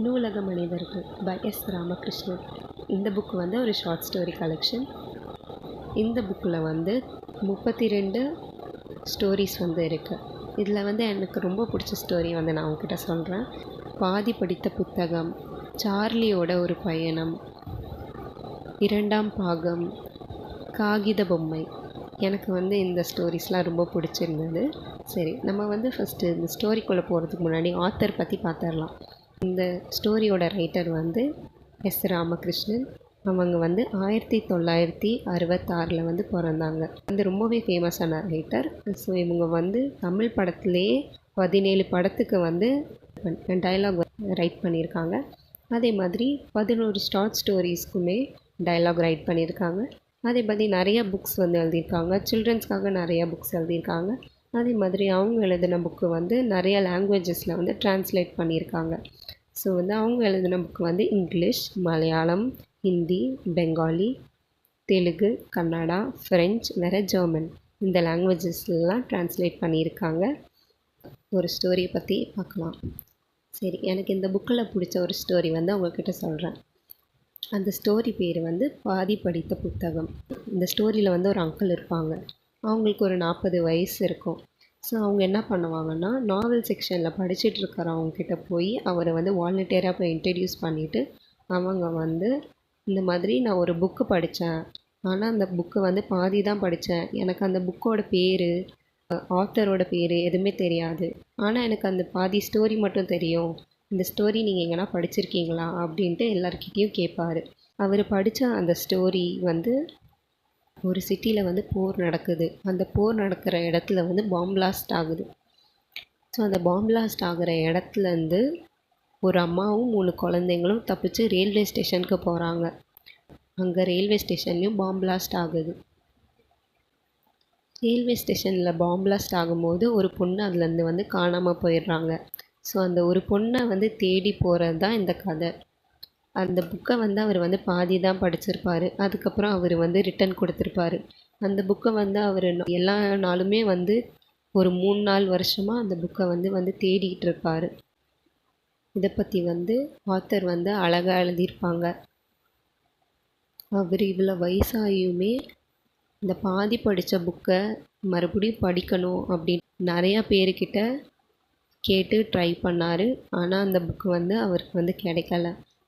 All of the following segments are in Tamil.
நூலக மனிதர்கள் பை எஸ் ராமகிருஷ்ணன். இந்த புக் வந்து ஒரு ஷார்ட் ஸ்டோரி கலெக்ஷன். இந்த புக்கில் வந்து 32 ஸ்டோரிஸ் வந்து இருக்குது. இதில் வந்து எனக்கு ரொம்ப பிடிச்ச ஸ்டோரி வந்து நான் உங்ககிட்ட சொல்கிறேன். பாதி படித்த புத்தகம், சார்லியோட ஒரு பயணம், 2ஆம் பாகம், காகித பொம்மை. எனக்கு வந்து இந்த ஸ்டோரிஸ்லாம் ரொம்ப பிடிச்சிருந்தது. சரி, நம்ம வந்து ஃபஸ்ட்டு இந்த ஸ்டோரிக்குள்ளே போகிறதுக்கு முன்னாடி ஆத்தர் பற்றி பார்த்துடலாம். இந்த ஸ்டோரியோட ரைட்டர் வந்து எஸ் ராமகிருஷ்ணன். அவங்க வந்து 1966 வந்து பிறந்தாங்க. வந்து ரொம்பவே ஃபேமஸான ரைட்டர். ஸோ இவங்க வந்து தமிழ் படத்துலேயே 17 படத்துக்கு வந்து டைலாக் ரைட் பண்ணியிருக்காங்க. அதே மாதிரி 11 ஷார்ட் ஸ்டோரிஸ்க்குமே டைலாக் ரைட் பண்ணியிருக்காங்க. அதே மாதிரி நிறைய புக்ஸ் வந்து எழுதியிருக்காங்க. சில்ட்ரன்ஸ்க்காக நிறைய புக்ஸ் எழுதியிருக்காங்க. அதே மாதிரி அவங்க எழுதின புக்கு வந்து நிறைய லாங்குவேஜஸில் வந்து ட்ரான்ஸ்லேட் பண்ணியிருக்காங்க. ஸோ வந்து அவங்க எழுதின புக்கு வந்து இங்கிலீஷ், மலையாளம், ஹிந்தி, பெங்காலி, தெலுங்கு, கன்னடா, ஃப்ரெஞ்ச், வேறு ஜெர்மன், இந்த லாங்குவேஜஸ்லாம் ட்ரான்ஸ்லேட் பண்ணியிருக்காங்க. ஒரு ஸ்டோரியை பற்றி பார்க்கலாம். சரி, எனக்கு இந்த புக்கில் பிடிச்ச ஒரு ஸ்டோரி வந்து உங்கள்கிட்ட சொல்கிறேன். அந்த ஸ்டோரி பேர் வந்து பாதி படித்த புத்தகம். இந்த ஸ்டோரியில் வந்து ஒரு அங்கிள் இருப்பாங்க. அவங்களுக்கு ஒரு 40 வயசு இருக்கும். ஸோ அவங்க என்ன பண்ணுவாங்கன்னா, நாவல் செக்ஷனில் படிச்சுட்டு இருக்கிறவங்கக்கிட்ட போய் அவரை வந்து வாலண்டியராக போய் இன்ட்ரடியூஸ் பண்ணிவிட்டு, அவங்க வந்து இந்த மாதிரி நான் ஒரு புக்கு படித்தேன், ஆனால் அந்த புக்கு வந்து பாதி தான் படித்தேன், எனக்கு அந்த புக்கோட பேர், ஆத்தரோட பேர் எதுவுமே தெரியாது, ஆனால் எனக்கு அந்த பாதி ஸ்டோரி மட்டும் தெரியும், இந்த ஸ்டோரி நீங்கள் எங்கன்னா படிச்சிருக்கீங்களா அப்படின்ட்டு எல்லாருக்கிட்டேயும் கேட்பார். அவர் படித்த அந்த ஸ்டோரி வந்து ஒரு சிட்டியில் வந்து போர் நடக்குது. அந்த போர் நடக்கிற இடத்துல வந்து பாம் பிளாஸ்ட் ஆகுது. ஸோ அந்த பாம் பிளாஸ்ட் ஆகிற இடத்துலேருந்து ஒரு அம்மாவும் 3 குழந்தைங்களும் தப்பிச்சு ரயில்வே ஸ்டேஷனுக்கு போகிறாங்க. அங்கே ரயில்வே ஸ்டேஷன்லேயும் பாம் பிளாஸ்ட் ஆகுது. ரயில்வே ஸ்டேஷனில் பாம் பிளாஸ்ட் ஆகும்போது ஒரு பொண்ணு அதுலேருந்து வந்து காணாமல் போயிடுறாங்க. ஸோ அந்த ஒரு பொண்ணை வந்து தேடி போகிறது தான் இந்த கதை. அந்த புக்கை வந்து அவர் வந்து பாதி தான் படிச்சிருப்பார். அதுக்கப்புறம் அவர் வந்து ரிட்டன் கொடுத்துருப்பாரு. அந்த புக்கை வந்து அவர் எல்லா நாளுமே வந்து ஒரு 3-4 வருஷமாக அந்த புக்கை வந்து தேடிக்கிட்டு இருப்பார். இதை பற்றி வந்து ஆத்தர் வந்து அழகாக எழுதியிருப்பாங்க. அவர் இவ்வளோ வயசாகியுமே இந்த பாதி படித்த புக்கை மறுபடியும் படிக்கணும் அப்படின்னு நிறையா பேர்கிட்ட கேட்டு ட்ரை பண்ணார். ஆனால் அந்த புக்கு வந்து அவருக்கு வந்து கிடைக்கல.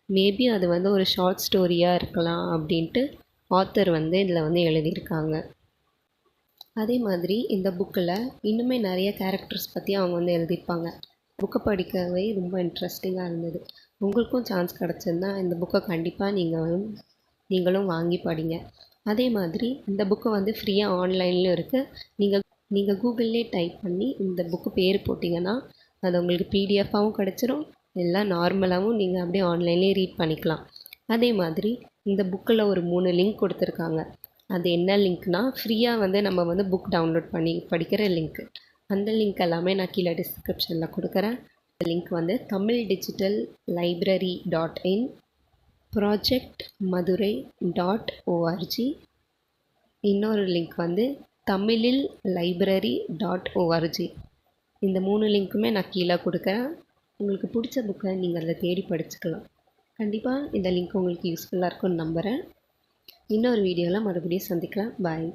மேபி அது வந்து ஒரு ஷார்ட் ஸ்டோரியாக இருக்கலாம் அப்படின்ட்டு ஆத்தர் வந்து இதில் வந்து எழுதியிருக்காங்க. அதே மாதிரி இந்த புக்கில் இன்னுமே நிறைய கேரக்டர்ஸ் பற்றி அவங்க வந்து எழுதியிருப்பாங்க. புக்கை படிக்கவே ரொம்ப இன்ட்ரெஸ்டிங்காக இருந்தது. உங்களுக்கும் சான்ஸ் கிடச்சிருந்தா இந்த புக்கை கண்டிப்பாக நீங்களும் வாங்கி படிங்க. அதே மாதிரி இந்த புக்கை வந்து ஃப்ரீயாக ஆன்லைன்லேயும் இருக்குது. நீங்கள் கூகுள்லேயே டைப் பண்ணி இந்த புக்கு பேர் போட்டிங்கன்னா அது உங்களுக்கு பிடிஎஃபாகவும் கிடச்சிரும். எல்லாம் நார்மலாகவும் நீங்கள் அப்படியே ஆன்லைன்லேயே ரீட் பண்ணிக்கலாம். அதே மாதிரி இந்த புக்கில் ஒரு 3 லிங்க் கொடுத்துருக்காங்க. அது என்ன லிங்க்னால், ஃப்ரீயாக வந்து நம்ம வந்து புக் டவுன்லோட் பண்ணி படிக்கிற லிங்க்கு. அந்த லிங்க் எல்லாமே நான் கீழே டிஸ்கிரிப்ஷனில் கொடுக்குறேன். அந்த லிங்க் வந்து tamildigitallibrary.in, projectmadurai.org, இன்னொரு லிங்க் வந்து tamilillibrary.org. இந்த 3 லிங்க்குமே நான் கீழே கொடுக்குறேன். உங்களுக்கு பிடிச்ச புக்கை நீங்கள் அதில் தேடி படிச்சுக்கலாம். கண்டிப்பாக இந்த லிங்க் உங்களுக்கு யூஸ்ஃபுல்லாக இருக்கும்னு நம்புகிறேன். இன்னொரு வீடியோவில் மறுபடியும் சந்திக்கலாம். பாய்.